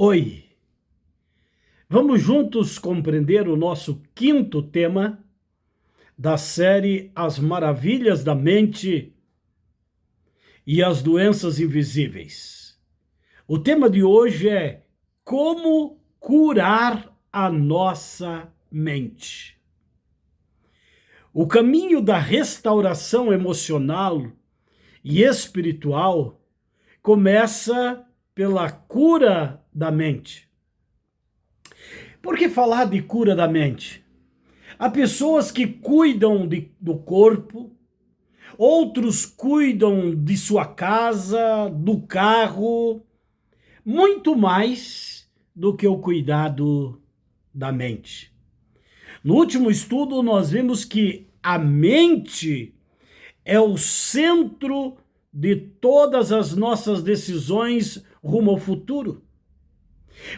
Oi, vamos juntos compreender o nosso quinto tema da série As Maravilhas da Mente e as Doenças Invisíveis. O tema de hoje é como curar a nossa mente. O caminho da restauração emocional e espiritual começa pela cura da mente. Por que falar de cura da mente? Há pessoas que cuidam do corpo, outros cuidam de sua casa, do carro, muito mais do que o cuidado da mente. No último estudo, nós vimos que a mente é o centro de todas as nossas decisões rumo ao futuro.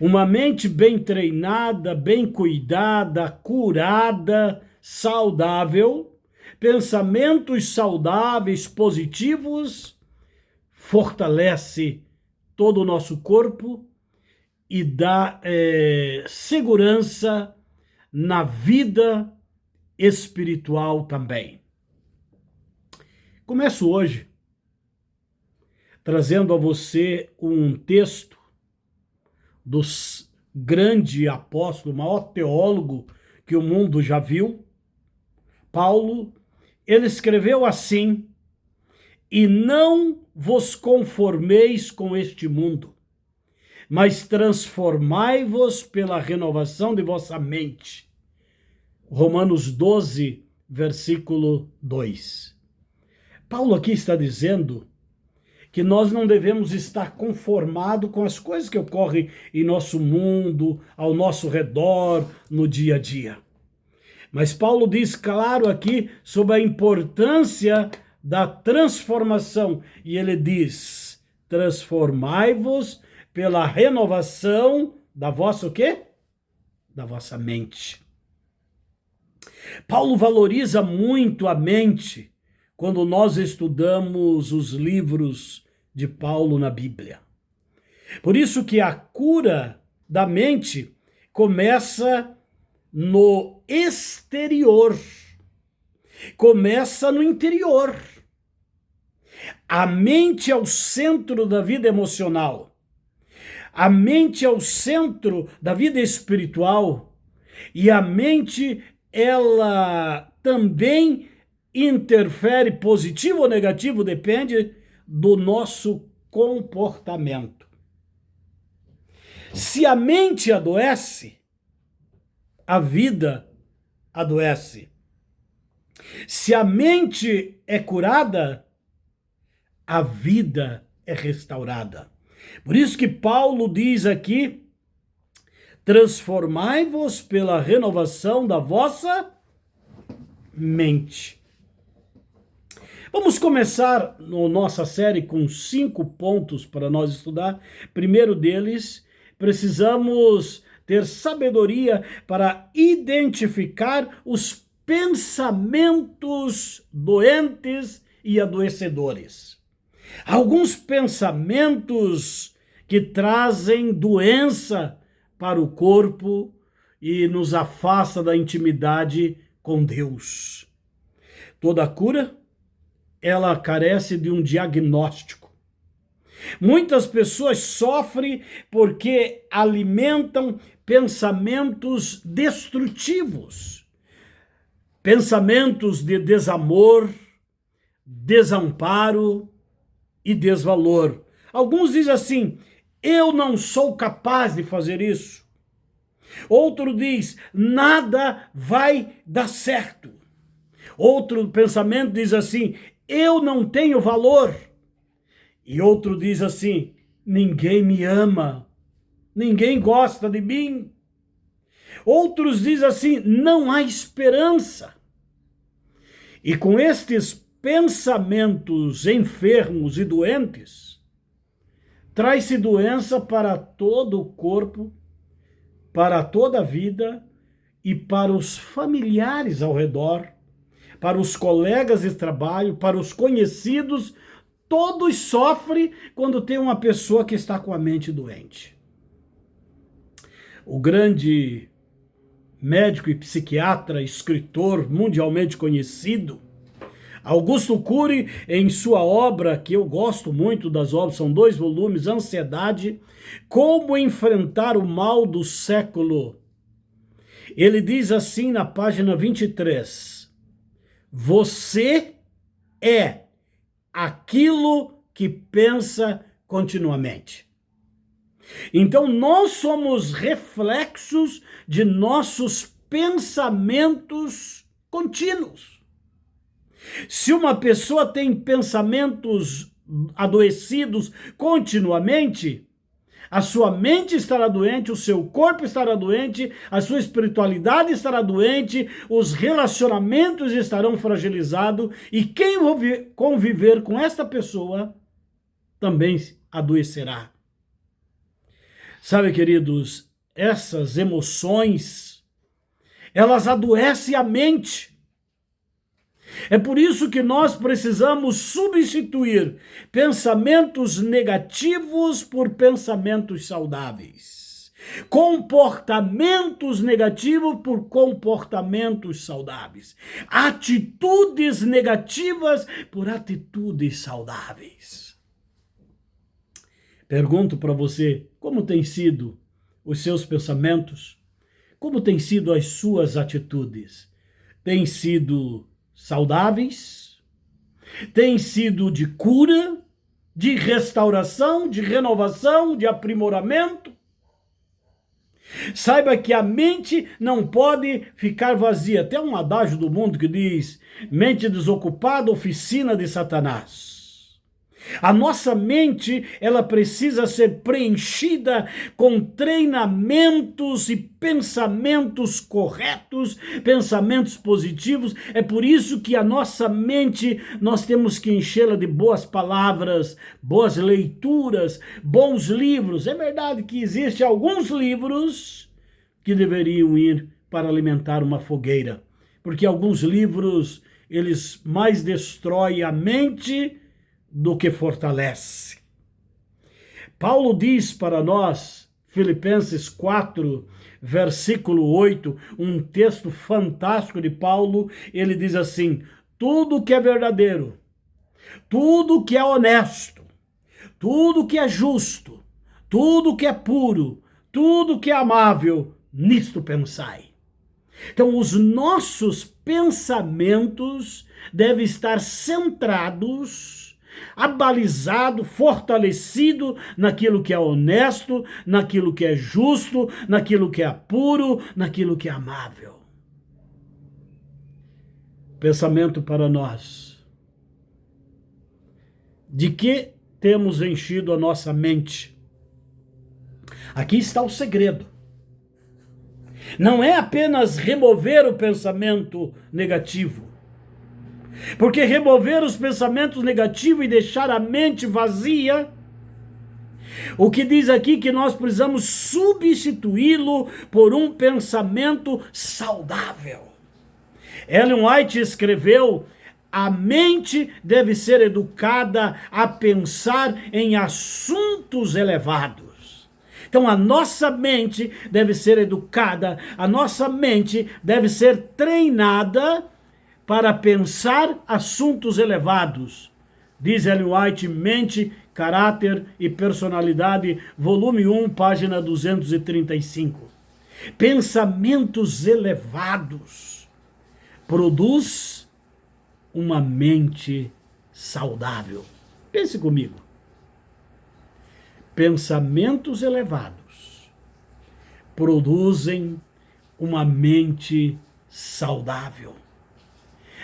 Uma mente bem treinada, bem cuidada, curada, saudável, pensamentos saudáveis, positivos, fortalece todo o nosso corpo e dá segurança na vida espiritual também. Começo hoje trazendo a você um texto do grande apóstolo, o maior teólogo que o mundo já viu, Paulo. Ele escreveu assim: e não vos conformeis com este mundo, mas transformai-vos pela renovação de vossa mente. Romanos 12, versículo 2. Paulo aqui está dizendo que nós não devemos estar conformados com as coisas que ocorrem em nosso mundo, ao nosso redor, no dia a dia. Mas Paulo diz claro aqui sobre a importância da transformação. E ele diz: transformai-vos pela renovação da vossa o quê? Da vossa mente. Paulo valoriza muito a mente quando nós estudamos os livros de Paulo na Bíblia. Por isso que a cura da mente começa no exterior, começa no interior. A mente é o centro da vida emocional, a mente é o centro da vida espiritual, e a mente, ela também interfere, positivo ou negativo, depende do nosso comportamento. Se a mente adoece, a vida adoece. Se a mente é curada, a vida é restaurada. Por isso que Paulo diz aqui: transformai-vos pela renovação da vossa mente. Vamos começar nossa série com 5 pontos para nós estudar. Primeiro deles, precisamos ter sabedoria para identificar os pensamentos doentes e adoecedores. Alguns pensamentos que trazem doença para o corpo e nos afasta da intimidade com Deus. Toda cura, ela carece de um diagnóstico. Muitas pessoas sofrem porque alimentam pensamentos destrutivos, pensamentos de desamor, desamparo e desvalor. Alguns dizem assim: eu não sou capaz de fazer isso. Outro diz: nada vai dar certo. Outro pensamento diz assim: eu não tenho valor. E outro diz assim: ninguém me ama, ninguém gosta de mim. Outros dizem assim: não há esperança. E com estes pensamentos enfermos e doentes, traz-se doença para todo o corpo, para toda a vida e para os familiares ao redor, para os colegas de trabalho, para os conhecidos. Todos sofrem quando tem uma pessoa que está com a mente doente. O grande médico e psiquiatra, escritor mundialmente conhecido, Augusto Cury, em sua obra, que eu gosto muito das obras, são 2 volumes, Ansiedade, Como Enfrentar o Mal do Século. Ele diz assim na página 23, você é aquilo que pensa continuamente. Então, nós somos reflexos de nossos pensamentos contínuos. Se uma pessoa tem pensamentos adoecidos continuamente, a sua mente estará doente, o seu corpo estará doente, a sua espiritualidade estará doente, os relacionamentos estarão fragilizados e quem conviver com esta pessoa também adoecerá. Sabe, queridos, essas emoções, elas adoecem a mente. É por isso que nós precisamos substituir pensamentos negativos por pensamentos saudáveis. Comportamentos negativos por comportamentos saudáveis. Atitudes negativas por atitudes saudáveis. Pergunto para você, como tem sido os seus pensamentos? Como têm sido as suas atitudes? Têm sido saudáveis? Têm sido de cura, de restauração, de renovação, de aprimoramento? Saiba que a mente não pode ficar vazia. Tem um adágio do mundo que diz: mente desocupada, oficina de Satanás. A nossa mente, ela precisa ser preenchida com treinamentos e pensamentos corretos, pensamentos positivos. É por isso que a nossa mente, nós temos que enchê-la de boas palavras, boas leituras, bons livros. É verdade que existem alguns livros que deveriam ir para alimentar uma fogueira, porque alguns livros, eles mais destroem a mente do que fortalece. Paulo diz para nós, Filipenses 4, versículo 8, um texto fantástico de Paulo, ele diz assim: tudo que é verdadeiro, tudo que é honesto, tudo que é justo, tudo que é puro, tudo que é amável, nisto pensai. Então, os nossos pensamentos devem estar centrados, abalizado, fortalecido naquilo que é honesto, naquilo que é justo, naquilo que é puro, naquilo que é amável. Pensamento para nós. De que temos enchido a nossa mente? Aqui está o segredo. Não é apenas remover o pensamento negativo. Porque remover os pensamentos negativos e deixar a mente vazia, o que diz aqui que nós precisamos substituí-lo por um pensamento saudável. Ellen White escreveu: a mente deve ser educada a pensar em assuntos elevados. Então a nossa mente deve ser educada, a nossa mente deve ser treinada para pensar assuntos elevados. Diz Ellen White, Mente, Caráter e Personalidade, volume 1, página 235. Pensamentos elevados produz uma mente saudável. Pense comigo. Pensamentos elevados produzem uma mente saudável.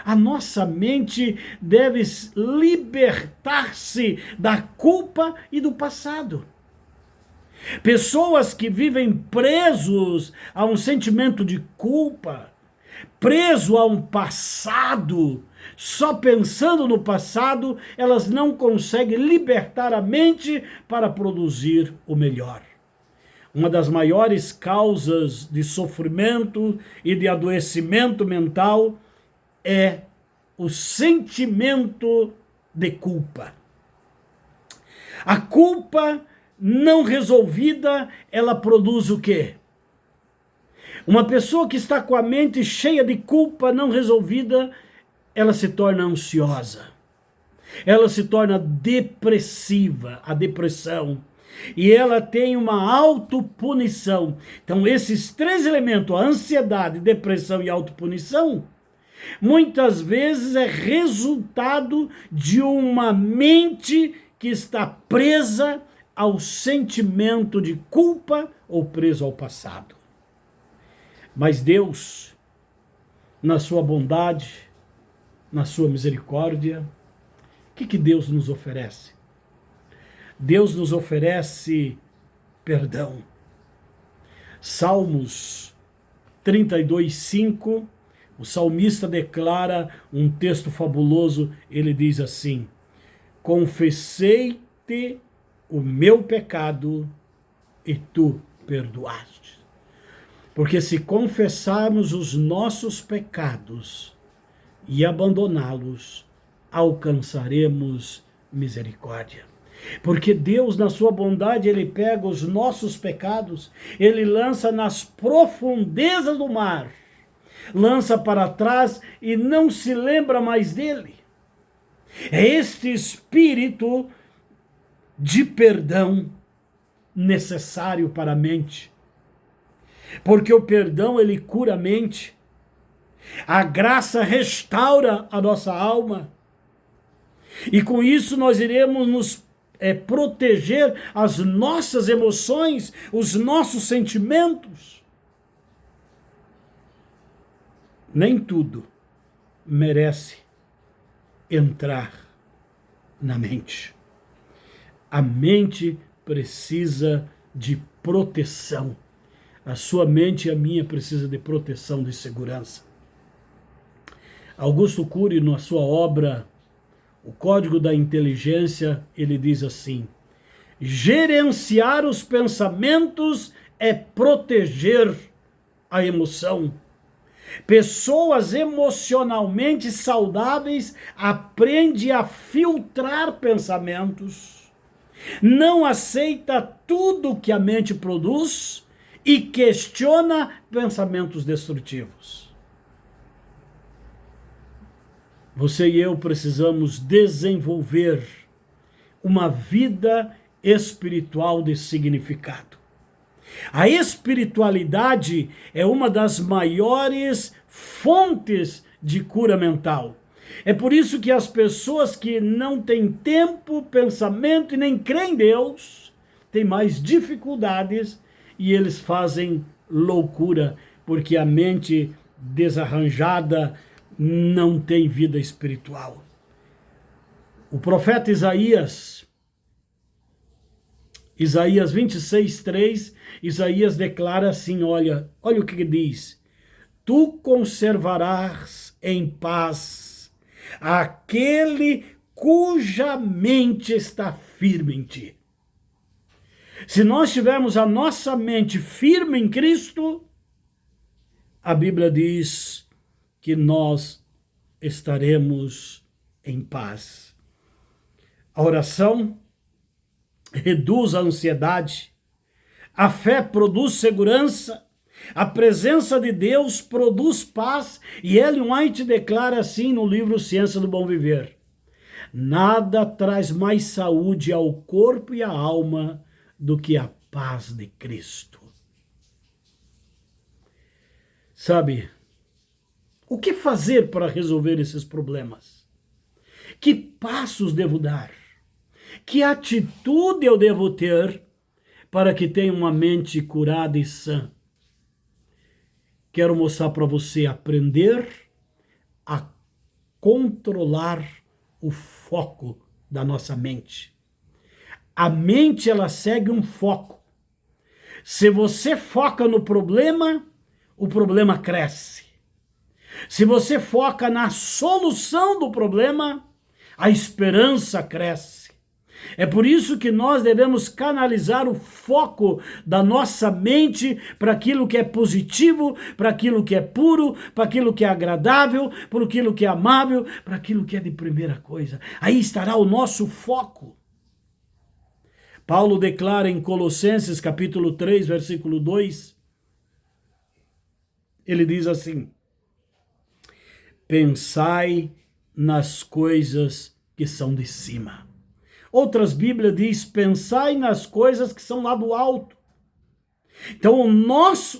A nossa mente deve libertar-se da culpa e do passado. Pessoas que vivem presos a um sentimento de culpa, preso a um passado, só pensando no passado, elas não conseguem libertar a mente para produzir o melhor. Uma das maiores causas de sofrimento e de adoecimento mental é o sentimento de culpa. A culpa não resolvida, ela produz o quê? Uma pessoa que está com a mente cheia de culpa não resolvida, ela se torna ansiosa. Ela se torna depressiva, a depressão. E ela tem uma autopunição. Então, esses três elementos, a ansiedade, depressão e autopunição, muitas vezes é resultado de uma mente que está presa ao sentimento de culpa ou preso ao passado. Mas Deus, na sua bondade, na sua misericórdia, o que Deus nos oferece? Deus nos oferece perdão. Salmos 32:5, o salmista declara um texto fabuloso, ele diz assim: confessei-te o meu pecado e tu perdoaste. Porque se confessarmos os nossos pecados e abandoná-los, alcançaremos misericórdia. Porque Deus, na sua bondade, ele pega os nossos pecados, ele lança nas profundezas do mar, lança para trás e não se lembra mais dele. É este espírito de perdão necessário para a mente. Porque o perdão, ele cura a mente. A graça restaura a nossa alma. E com isso nós iremos nos proteger as nossas emoções, os nossos sentimentos. Nem tudo merece entrar na mente. A mente precisa de proteção. A sua mente e a minha precisa de proteção, de segurança. Augusto Cury, na sua obra O Código da Inteligência, ele diz assim: gerenciar os pensamentos é proteger a emoção. Pessoas emocionalmente saudáveis aprendem a filtrar pensamentos, não aceita tudo que a mente produz e questiona pensamentos destrutivos. Você e eu precisamos desenvolver uma vida espiritual de significado. A espiritualidade é uma das maiores fontes de cura mental. É por isso que as pessoas que não têm tempo, pensamento e nem creem em Deus têm mais dificuldades e eles fazem loucura, porque a mente desarranjada não tem vida espiritual. O profeta Isaías 26:3, Isaías declara assim, olha o que diz: tu conservarás em paz aquele cuja mente está firme em ti. Se nós tivermos a nossa mente firme em Cristo, a Bíblia diz que nós estaremos em paz. A oração reduz a ansiedade, a fé produz segurança, a presença de Deus produz paz, e Ellen White declara assim no livro Ciência do Bom Viver: nada traz mais saúde ao corpo e à alma do que a paz de Cristo. Sabe, o que fazer para resolver esses problemas? Que passos devo dar? Que atitude eu devo ter para que tenha uma mente curada e sã? Quero mostrar para você aprender a controlar o foco da nossa mente. A mente, ela segue um foco. Se você foca no problema, o problema cresce. Se você foca na solução do problema, a esperança cresce. É por isso que nós devemos canalizar o foco da nossa mente para aquilo que é positivo, para aquilo que é puro, para aquilo que é agradável, para aquilo que é amável, para aquilo que é de primeira coisa. Aí estará o nosso foco. Paulo declara em Colossenses capítulo 3, versículo 2, Ele diz assim: pensai nas coisas que são de cima. Outras Bíblias diz: pensai nas coisas que são lá do alto. Então,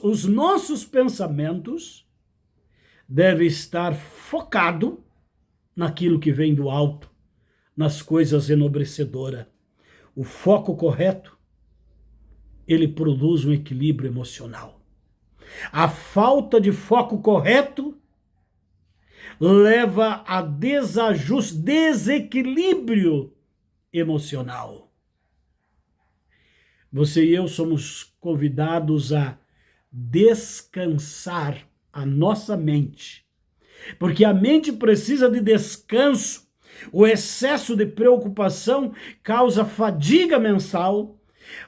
os nossos pensamentos devem estar focados naquilo que vem do alto, nas coisas enobrecedoras. O foco correto, ele produz um equilíbrio emocional. A falta de foco correto leva a desajuste, desequilíbrio emocional. Você e eu somos convidados a descansar a nossa mente, porque a mente precisa de descanso. O excesso de preocupação causa fadiga mental,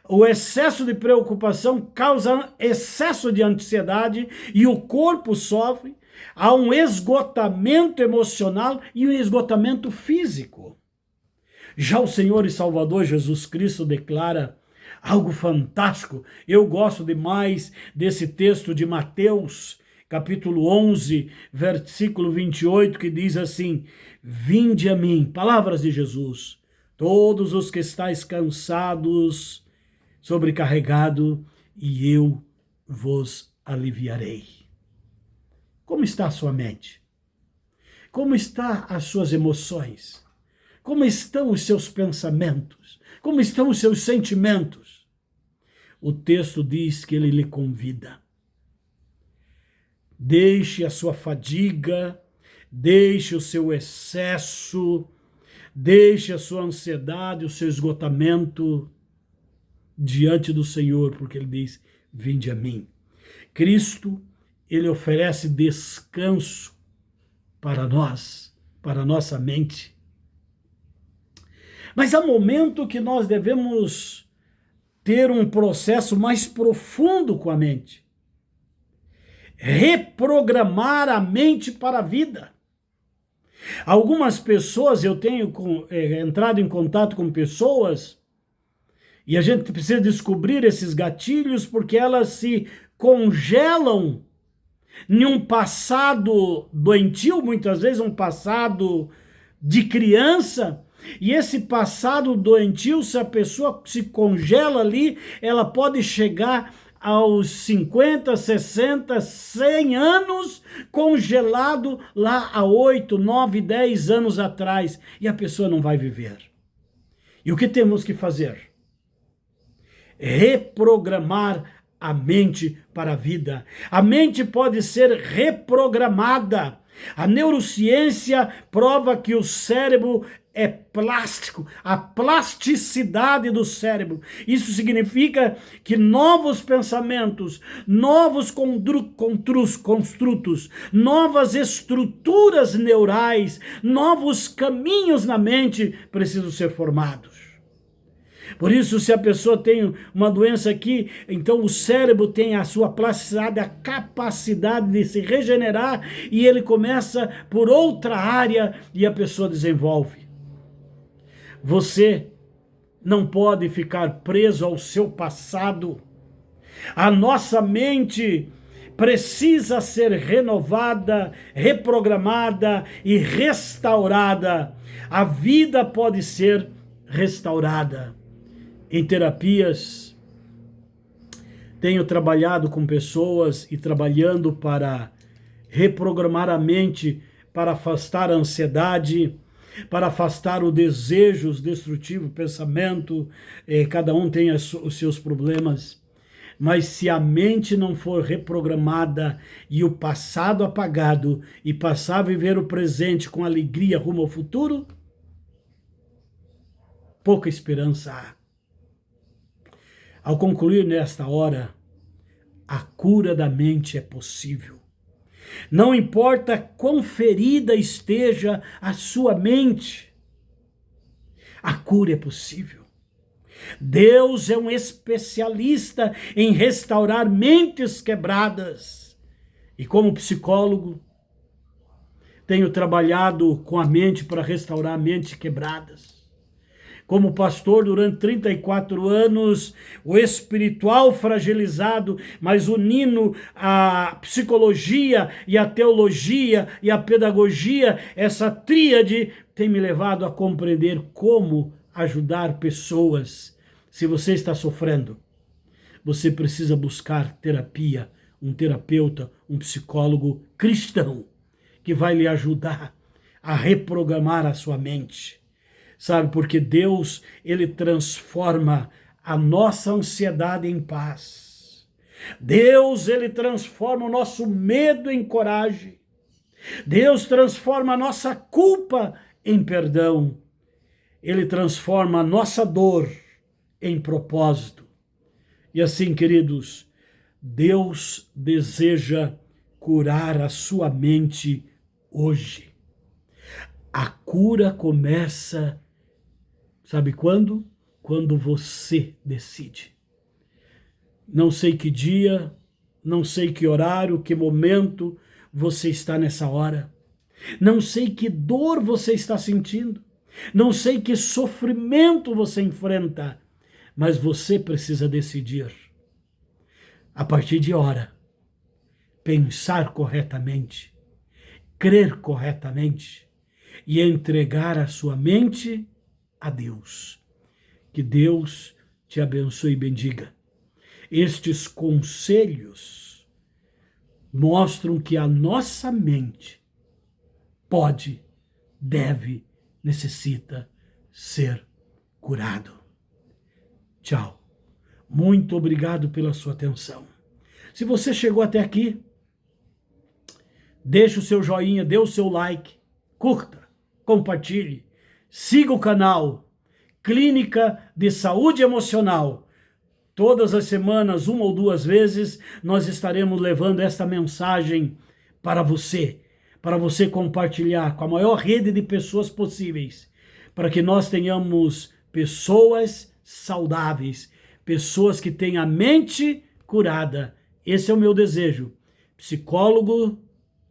o excesso de preocupação causa excesso de ansiedade e o corpo sofre. Há um esgotamento emocional e um esgotamento físico. Já o Senhor e Salvador Jesus Cristo declara algo fantástico. Eu gosto demais desse texto de Mateus, capítulo 11, versículo 28, que diz assim: vinde a mim, palavras de Jesus, todos os que estáis cansados, sobrecarregados, e eu vos aliviarei. Como está a sua mente? Como estão as suas emoções? Como estão os seus pensamentos? Como estão os seus sentimentos? O texto diz que ele lhe convida. Deixe a sua fadiga, deixe o seu excesso, deixe a sua ansiedade, o seu esgotamento diante do Senhor, porque ele diz: vinde a mim. Cristo, ele oferece descanso para nós, para a nossa mente. Mas há momento que nós devemos ter um processo mais profundo com a mente. Reprogramar a mente para a vida. Algumas pessoas, eu tenho entrado em contato com pessoas, e a gente precisa descobrir esses gatilhos, porque elas se congelam em um passado doentio, muitas vezes um passado de criança. E esse passado doentio, se a pessoa se congela ali, ela pode chegar aos 50, 60, 100 anos congelado lá há 8, 9, 10 anos atrás. E a pessoa não vai viver. E o que temos que fazer? Reprogramar a mente para a vida. A mente pode ser reprogramada. A neurociência prova que o cérebro é plástico, a plasticidade do cérebro. Isso significa que novos pensamentos, novos construtos, novas estruturas neurais, novos caminhos na mente precisam ser formados. Por isso, se a pessoa tem uma doença aqui, então o cérebro tem a sua plasticidade, a capacidade de se regenerar, e ele começa por outra área e a pessoa desenvolve. Você não pode ficar preso ao seu passado. A nossa mente precisa ser renovada, reprogramada e restaurada. A vida pode ser restaurada. Em terapias, tenho trabalhado com pessoas e trabalhando para reprogramar a mente, para afastar a ansiedade, para afastar o desejo destrutivo, o pensamento. Cada um tem os seus problemas. Mas se a mente não for reprogramada e o passado apagado e passar a viver o presente com alegria rumo ao futuro, pouca esperança há. Ao concluir nesta hora, a cura da mente é possível. Não importa quão ferida esteja a sua mente, a cura é possível. Deus é um especialista em restaurar mentes quebradas. E como psicólogo, tenho trabalhado com a mente para restaurar mentes quebradas. como pastor durante 34 anos, o espiritual fragilizado, mas unindo a psicologia e a teologia e a pedagogia, essa tríade tem me levado a compreender como ajudar pessoas. Se você está sofrendo, você precisa buscar terapia, um terapeuta, um psicólogo cristão, que vai lhe ajudar a reprogramar a sua mente. Sabe, porque Deus, ele transforma a nossa ansiedade em paz. Deus, ele transforma o nosso medo em coragem. Deus transforma a nossa culpa em perdão. Ele transforma a nossa dor em propósito. E assim, queridos, Deus deseja curar a sua mente hoje. A cura começa, sabe quando? Quando você decide. Não sei que dia, não sei que horário, que momento você está nessa hora. Não sei que dor você está sentindo. Não sei que sofrimento você enfrenta. Mas você precisa decidir, a partir de agora, pensar corretamente, crer corretamente e entregar a sua mente a Deus. Que Deus te abençoe e bendiga. Estes conselhos mostram que a nossa mente pode, deve, necessita ser curado. Tchau. Muito obrigado pela sua atenção. Se você chegou até aqui, deixe o seu joinha, dê o seu like, curta, compartilhe, siga o canal Clínica de Saúde Emocional. Todas as semanas, 1 ou 2 vezes, nós estaremos levando esta mensagem para você compartilhar com a maior rede de pessoas possíveis, para que nós tenhamos pessoas saudáveis, pessoas que têm a mente curada. Esse é o meu desejo. Psicólogo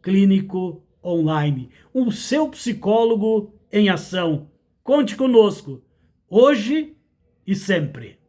clínico online. O seu psicólogo em ação. Conte conosco, hoje e sempre.